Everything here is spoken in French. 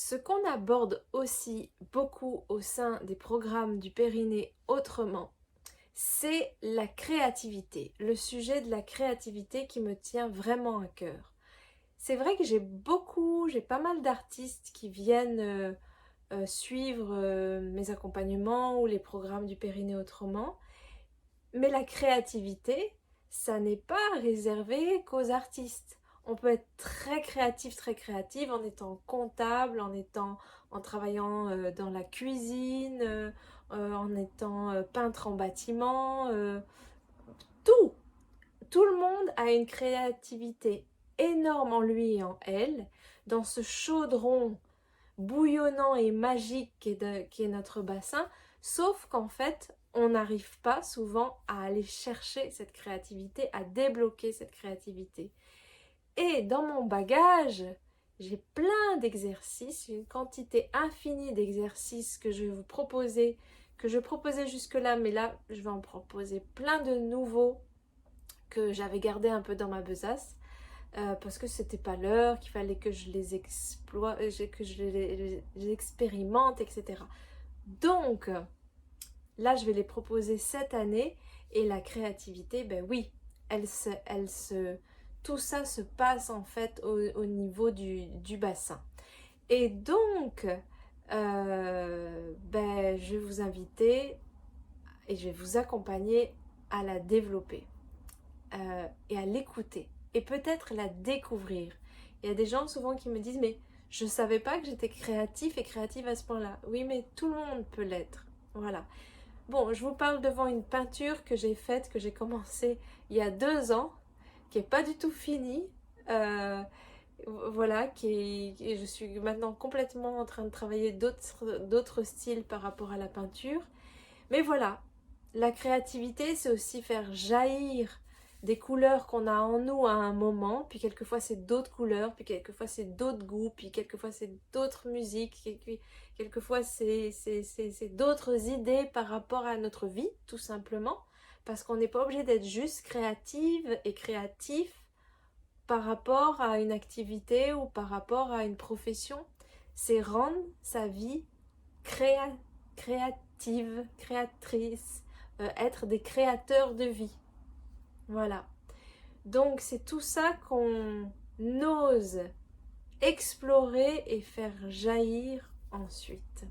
Ce qu'on aborde aussi beaucoup au sein des programmes du Périnée autrement, c'est la créativité, le sujet de la créativité qui me tient vraiment à cœur. C'est vrai que j'ai pas mal d'artistes qui viennent suivre mes accompagnements ou les programmes du Périnée autrement, mais la créativité, ça n'est pas réservé qu'aux artistes. On peut être très créative en étant comptable, en travaillant dans la cuisine, en étant peintre en bâtiment, tout. Tout le monde a une créativité énorme en lui et en elle, dans ce chaudron bouillonnant et magique qui est notre bassin, sauf qu'en fait, on n'arrive pas souvent à aller chercher cette créativité, à débloquer cette créativité. Et dans mon bagage, j'ai plein d'exercices, une quantité infinie d'exercices que je vais vous proposer, que je proposais jusque-là, mais là, je vais en proposer plein de nouveaux que j'avais gardés un peu dans ma besace. Parce que c'était pas l'heure, qu'il fallait que je les exploite, que je les expérimente, etc. Donc, là, je vais les proposer cette année et la créativité, ben oui, tout ça se passe en fait au niveau du bassin. Et donc, ben, je vais vous inviter et je vais vous accompagner à la développer et à l'écouter et peut-être la découvrir. Il y a des gens souvent qui me disent mais je ne savais pas que j'étais créatif et créative à ce point-là. Oui, mais tout le monde peut l'être. Voilà. Bon, je vous parle devant une peinture que j'ai faite, que j'ai commencé il y a 2 ans, qui n'est pas du tout finie. Euh, voilà, je suis maintenant complètement en train de travailler d'autres styles par rapport à la peinture. Mais voilà, la créativité, c'est aussi faire jaillir des couleurs qu'on a en nous à un moment, puis quelquefois c'est d'autres couleurs, puis quelquefois c'est d'autres goûts, puis quelquefois c'est d'autres musiques, puis quelquefois c'est d'autres idées par rapport à notre vie, tout simplement, parce qu'on n'est pas obligé d'être juste créative et créatif par rapport à une activité ou par rapport à une profession. C'est rendre sa vie créative, créatrice, être des créateurs de vie. Voilà. Donc c'est tout ça qu'on ose explorer et faire jaillir ensuite.